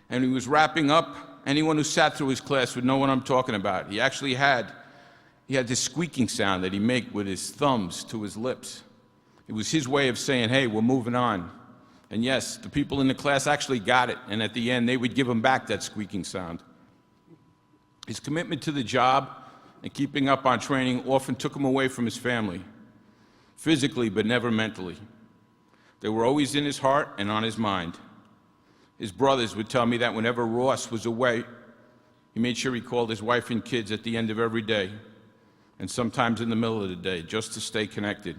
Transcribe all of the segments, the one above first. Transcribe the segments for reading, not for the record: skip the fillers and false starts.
And he was wrapping up. Anyone who sat through his class would know what I'm talking about. He actually had this squeaking sound that he made with his thumbs to his lips. It was his way of saying, hey, we're moving on. And yes, the people in the class actually got it, and at the end, they would give him back that squeaking sound. His commitment to the job and keeping up on training often took him away from his family, physically but never mentally. They were always in his heart and on his mind. His brothers would tell me that whenever Ross was away, he made sure he called his wife and kids at the end of every day, and sometimes in the middle of the day, just to stay connected.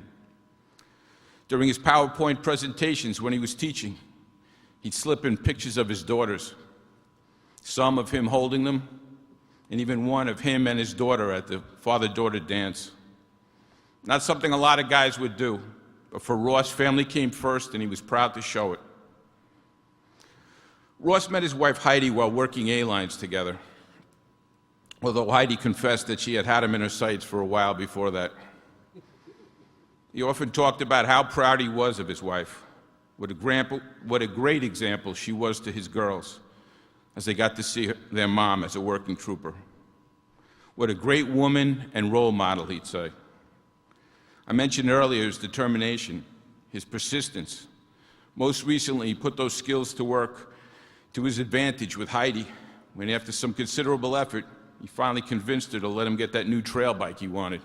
During his PowerPoint presentations when he was teaching, he'd slip in pictures of his daughters, some of him holding them, and even one of him and his daughter at the father-daughter dance. Not something a lot of guys would do, but for Ross, family came first, and he was proud to show it. Ross met his wife Heidi while working A-lines together, although Heidi confessed that she had had him in her sights for a while before that. He often talked about how proud he was of his wife, what a great example she was to his girls as they got to see their mom as a working trooper. What a great woman and role model, he'd say. I mentioned earlier his determination, his persistence. Most recently, he put those skills to work to his advantage with Heidi, when after some considerable effort, he finally convinced her to let him get that new trail bike he wanted.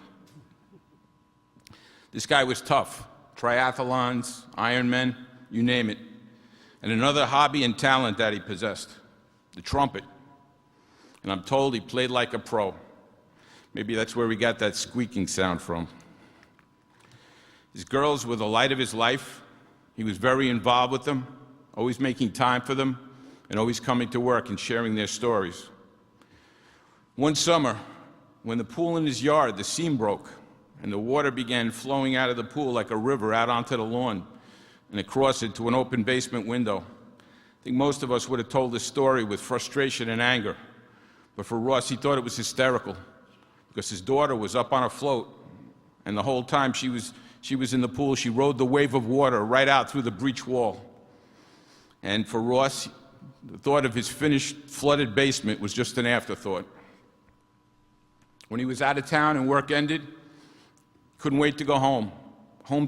This guy was tough. Triathlons, Ironmen, you name it. And another hobby and talent that he possessed, the trumpet. And I'm told he played like a pro. Maybe that's where we got that squeaking sound from. His girls were the light of his life. He was very involved with them, always making time for them, and always coming to work and sharing their stories. One summer, when the pool in his yard, the seam broke, and the water began flowing out of the pool like a river out onto the lawn and across it to an open basement window. I think most of us would have told this story with frustration and anger, but for Ross, he thought it was hysterical because his daughter was up on a float, and the whole time she was in the pool, she rode the wave of water right out through the breach wall. And for Ross, the thought of his finished, flooded basement was just an afterthought. When he was out of town and work ended, couldn't wait to go home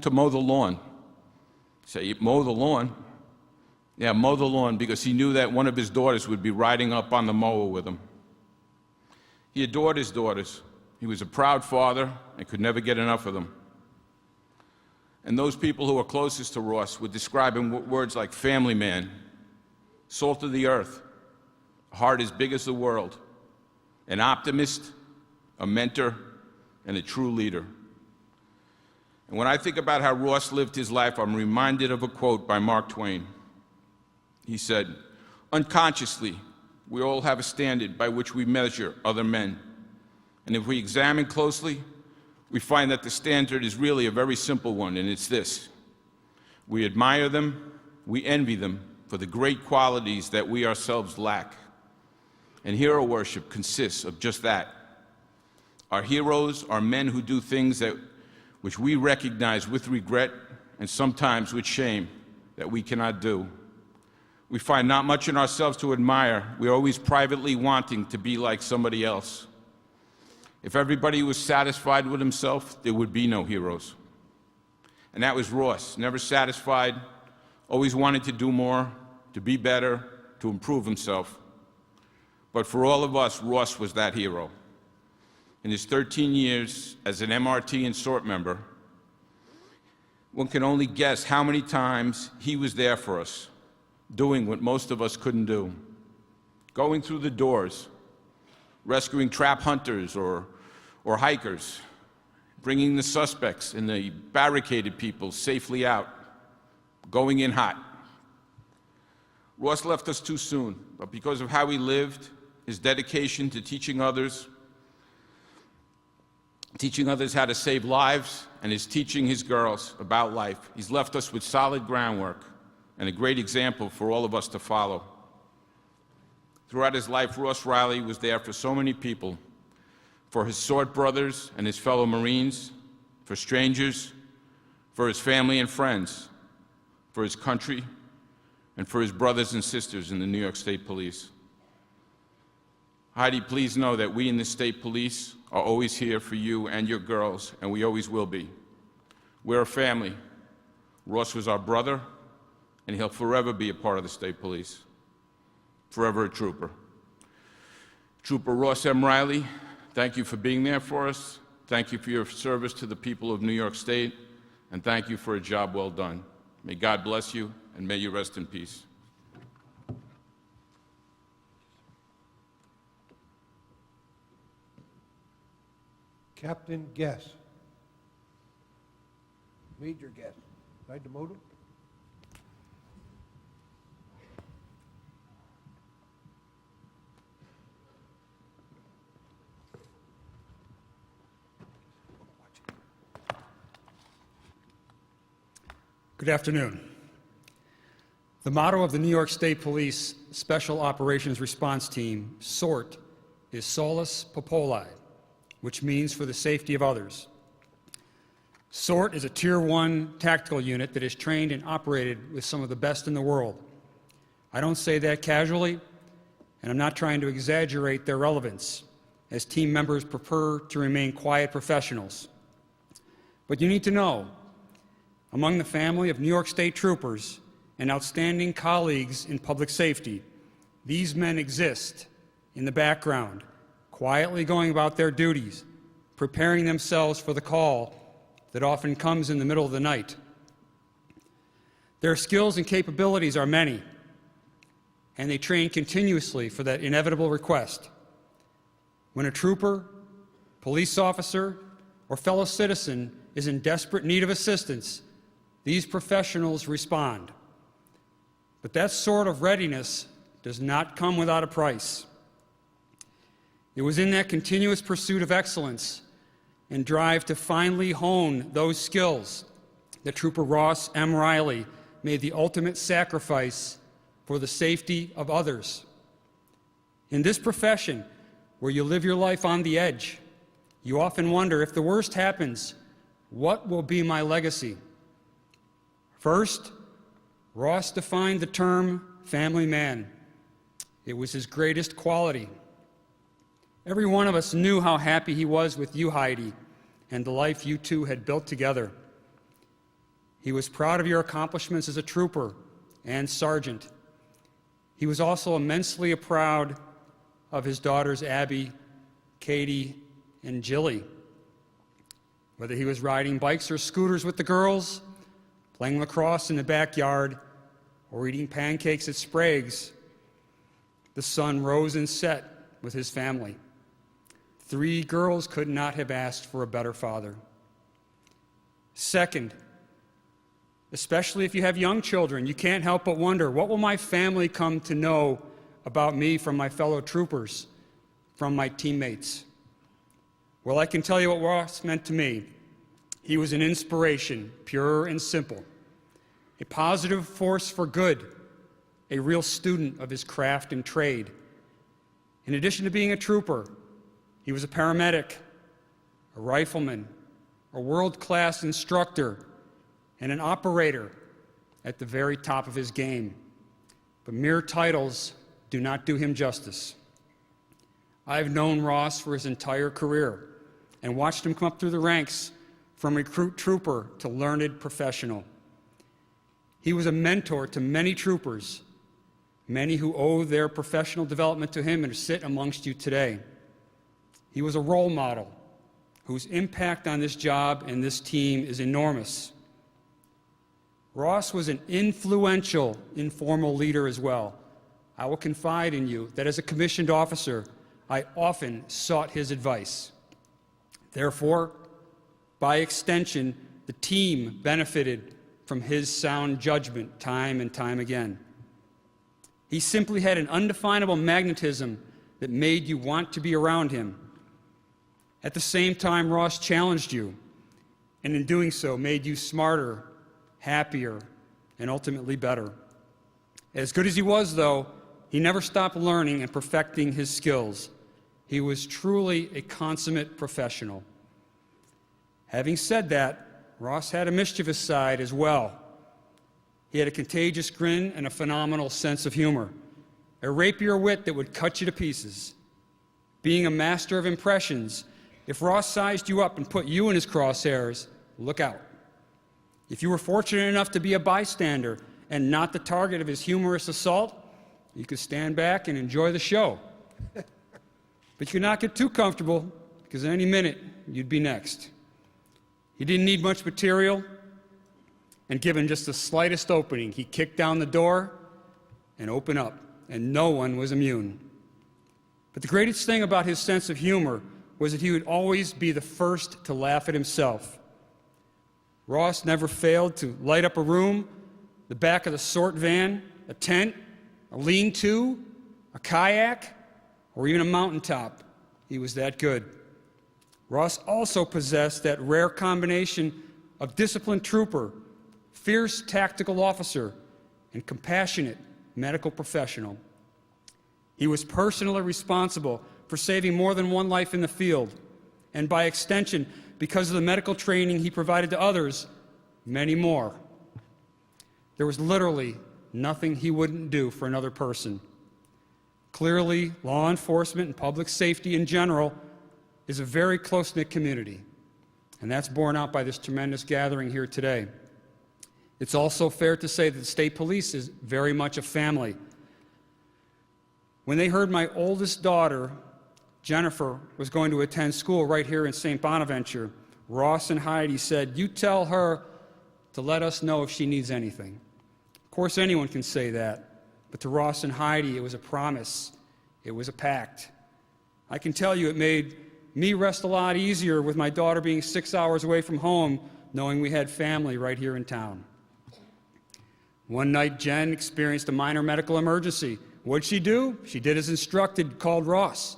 to mow the lawn. Say, mow the lawn? Yeah, mow the lawn, because he knew that one of his daughters would be riding up on the mower with him. He adored his daughters. He was a proud father and could never get enough of them. And those people who were closest to Ross would describe him with words like family man, salt of the earth, a heart as big as the world, an optimist, a mentor, and a true leader. And when I think about how Ross lived his life, I'm reminded of a quote by Mark Twain. He said, "Unconsciously, we all have a standard by which we measure other men. And if we examine closely, we find that the standard is really a very simple one, and it's this: we admire them, we envy them for the great qualities that we ourselves lack. And hero worship consists of just that. Our heroes are men who do things which we recognize with regret and sometimes with shame that we cannot do. We find not much in ourselves to admire. We're always privately wanting to be like somebody else. If everybody was satisfied with himself, there would be no heroes." And that was Ross, never satisfied, always wanted to do more, to be better, to improve himself. But for all of us, Ross was that hero. In his 13 years as an MRT and SORT member, one can only guess how many times he was there for us, doing what most of us couldn't do. Going through the doors, rescuing trap hunters or hikers, bringing the suspects and the barricaded people safely out, going in hot. Ross left us too soon, but because of how he lived, his dedication to teaching others how to save lives, and his teaching his girls about life, he's left us with solid groundwork and a great example for all of us to follow. Throughout his life, Ross Riley was there for so many people, for his SORT brothers and his fellow Marines, for strangers, for his family and friends, for his country, and for his brothers and sisters in the New York State Police. Heidi, please know that we in the State Police are always here for you and your girls, and we always will be. We're a family. Ross was our brother, and he'll forever be a part of the State Police. Forever a trooper. Trooper Ross M. Riley, thank you for being there for us. Thank you for your service to the people of New York State, and thank you for a job well done. May God bless you, and may you rest in peace. Captain Guess. Major Guess. Ride the motor? Good afternoon. The motto of the New York State Police Special Operations Response Team, SORT, is Solus Populi, which means for the safety of others. SORT is a Tier 1 tactical unit that is trained and operated with some of the best in the world. I don't say that casually, and I'm not trying to exaggerate their relevance, as team members prefer to remain quiet professionals. But you need to know, among the family of New York State troopers and outstanding colleagues in public safety, these men exist in the background, quietly going about their duties, preparing themselves for the call that often comes in the middle of the night. Their skills and capabilities are many, and they train continuously for that inevitable request. When a trooper, police officer, or fellow citizen is in desperate need of assistance, these professionals respond. But that sort of readiness does not come without a price. It was in that continuous pursuit of excellence and drive to finally hone those skills that Trooper Ross M. Riley made the ultimate sacrifice for the safety of others. In this profession, where you live your life on the edge, you often wonder, if the worst happens, what will be my legacy? First, Ross defined the term family man. It was his greatest quality. Every one of us knew how happy he was with you, Heidi, and the life you two had built together. He was proud of your accomplishments as a trooper and sergeant. He was also immensely proud of his daughters, Abby, Katie, and Jilly. Whether he was riding bikes or scooters with the girls, playing lacrosse in the backyard, or eating pancakes at Sprague's, the sun rose and set with his family. 3 girls could not have asked for a better father. Second, especially if you have young children, you can't help but wonder, what will my family come to know about me from my fellow troopers, from my teammates? Well, I can tell you what Ross meant to me. He was an inspiration, pure and simple, a positive force for good, a real student of his craft and trade. In addition to being a trooper, he was a paramedic, a rifleman, a world-class instructor, and an operator at the very top of his game. But mere titles do not do him justice. I've known Ross for his entire career and watched him come up through the ranks from recruit trooper to learned professional. He was a mentor to many troopers, many who owe their professional development to him and sit amongst you today. He was a role model whose impact on this job and this team is enormous. Ross was an influential informal leader as well. I will confide in you that as a commissioned officer, I often sought his advice. Therefore, by extension, the team benefited from his sound judgment time and time again. He simply had an undefinable magnetism that made you want to be around him. At the same time, Ross challenged you, and in doing so, made you smarter, happier, and ultimately better. As good as he was, though, he never stopped learning and perfecting his skills. He was truly a consummate professional. Having said that, Ross had a mischievous side as well. He had a contagious grin and a phenomenal sense of humor, a rapier wit that would cut you to pieces. Being a master of impressions, if Ross sized you up and put you in his crosshairs, look out. If you were fortunate enough to be a bystander and not the target of his humorous assault, you could stand back and enjoy the show. But you could not get too comfortable, because any minute you'd be next. He didn't need much material, and given just the slightest opening, he kicked down the door and opened up, and no one was immune. But the greatest thing about his sense of humor was that he would always be the first to laugh at himself. Ross never failed to light up a room, the back of the sort van, a tent, a lean-to, a kayak, or even a mountaintop. He was that good. Ross also possessed that rare combination of disciplined trooper, fierce tactical officer, and compassionate medical professional. He was personally responsible for saving more than one life in the field, and by extension, because of the medical training he provided to others, many more. There was literally nothing he wouldn't do for another person. Clearly, law enforcement and public safety in general is a very close-knit community, and that's borne out by this tremendous gathering here today. It's also fair to say that the state police is very much a family. When they heard my oldest daughter, Jennifer, was going to attend school right here in St. Bonaventure, Ross and Heidi said, "You tell her to let us know if she needs anything." Of course, anyone can say that, but to Ross and Heidi, it was a promise. It was a pact. I can tell you it made me rest a lot easier with my daughter being 6 hours away from home, knowing we had family right here in town. One night, Jen experienced a minor medical emergency. What'd she do? She did as instructed, called Ross.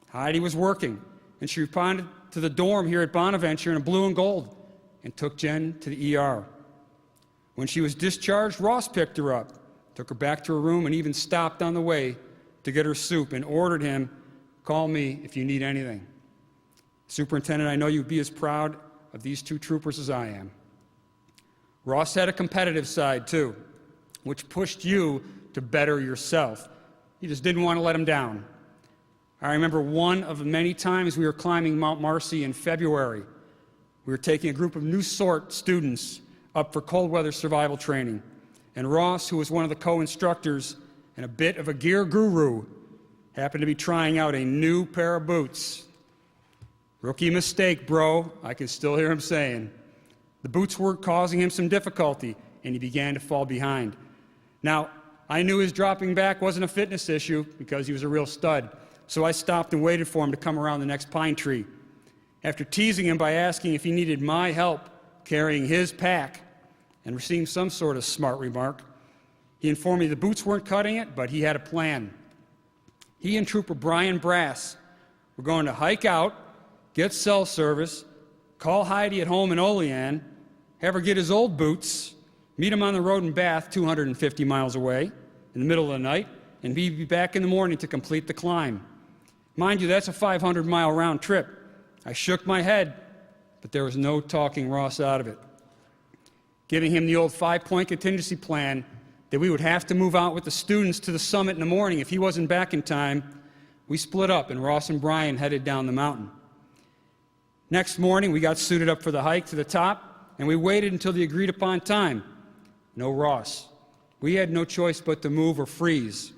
Heidi was working, and she responded to the dorm here at Bonaventure in a blue and gold and took Jen to the ER. When she was discharged, Ross picked her up, took her back to her room, and even stopped on the way to get her soup and ordered him, "Call me if you need anything." Superintendent, I know you'd be as proud of these two troopers as I am. Ross had a competitive side, too, which pushed you to better yourself. You just didn't want to let him down. I remember one of the many times we were climbing Mount Marcy in February. We were taking a group of new sort students up for cold weather survival training. And Ross, who was one of the co-instructors and a bit of a gear guru, happened to be trying out a new pair of boots. "Rookie mistake, bro," I can still hear him saying. The boots were causing him some difficulty, and he began to fall behind. Now, I knew his dropping back wasn't a fitness issue because he was a real stud, so I stopped and waited for him to come around the next pine tree. After teasing him by asking if he needed my help carrying his pack and receiving some sort of smart remark, he informed me the boots weren't cutting it, but he had a plan. He and Trooper Brian Brass were going to hike out, get cell service, call Heidi at home in Olean, have her get his old boots, meet him on the road in Bath, 250 miles away, in the middle of the night, and he'd be back in the morning to complete the climb. Mind you, that's a 500-mile round trip. I shook my head, but there was no talking Ross out of it. Giving him the old 5-point contingency plan that we would have to move out with the students to the summit in the morning if he wasn't back in time, we split up, and Ross and Brian headed down the mountain. Next morning, we got suited up for the hike to the top, and we waited until the agreed-upon time. No Ross. We had no choice but to move or freeze.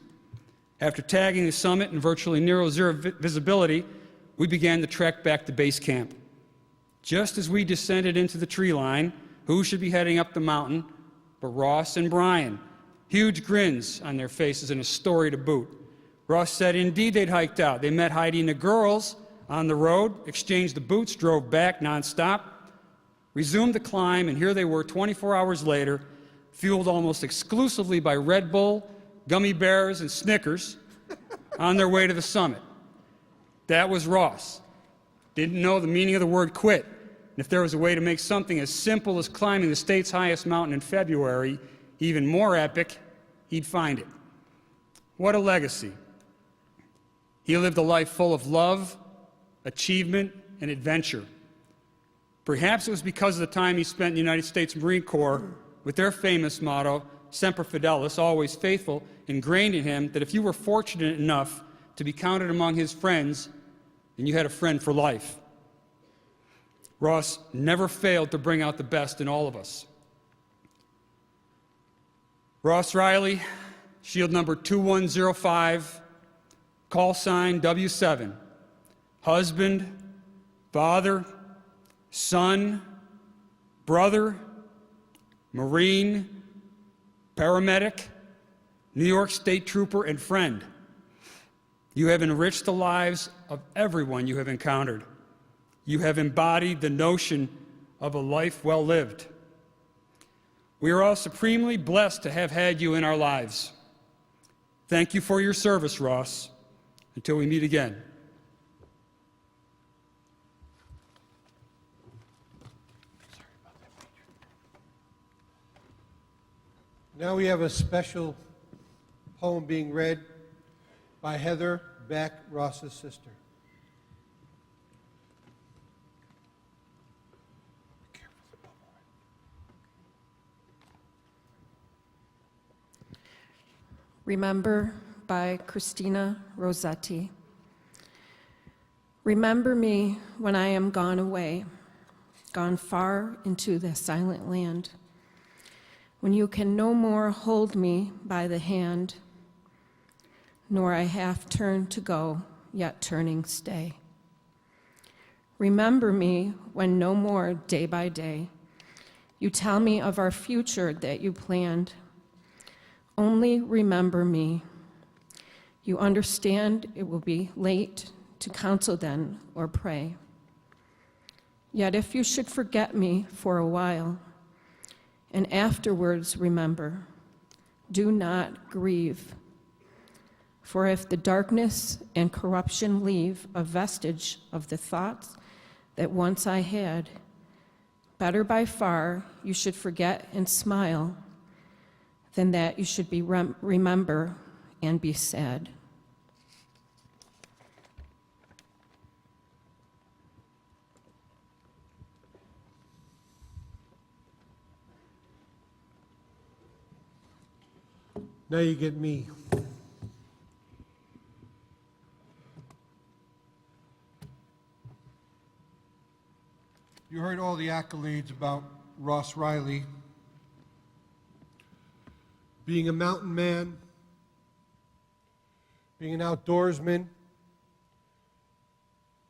After tagging the summit in virtually near-zero visibility, we began the trek back to base camp. Just as we descended into the tree line, who should be heading up the mountain but Ross and Brian, huge grins on their faces and a story to boot. Ross said indeed they'd hiked out. They met Heidi and the girls on the road, exchanged the boots, drove back nonstop, resumed the climb, and here they were 24 hours later, fueled almost exclusively by Red Bull, gummy bears, and Snickers, on their way to the summit. That was Ross. Didn't know the meaning of the word quit. And if there was a way to make something as simple as climbing the state's highest mountain in February even more epic, he'd find it. What a legacy. He lived a life full of love, achievement, and adventure. Perhaps it was because of the time he spent in the United States Marine Corps with their famous motto, Semper Fidelis, always faithful, ingrained in him that if you were fortunate enough to be counted among his friends, then you had a friend for life. Ross never failed to bring out the best in all of us. Ross Riley, shield number 2105, call sign W7, husband, father, son, brother, Marine, paramedic, New York State Trooper, and friend. You have enriched the lives of everyone you have encountered. You have embodied the notion of a life well lived. We are all supremely blessed to have had you in our lives. Thank you for your service, Ross. Until we meet again. Now we have a special poem being read by Heather Beck, Ross's sister. Remember by Christina Rossetti. Remember me when I am gone away, gone far into the silent land, when you can no more hold me by the hand, nor I half turn to go, yet turning stay. Remember me when no more day by day you tell me of our future that you planned. Only remember me. You understand it will be late to counsel then or pray. Yet if you should forget me for a while, and afterwards remember, do not grieve. For if the darkness and corruption leave a vestige of the thoughts that once I had, better by far you should forget and smile than that you should be remember and be sad. Now you get me. You heard all the accolades about Ross Riley being a mountain man, being an outdoorsman.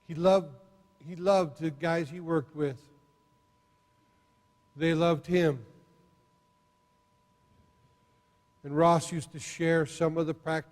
He loved the guys he worked with. They loved him. And Ross used to share some of the practice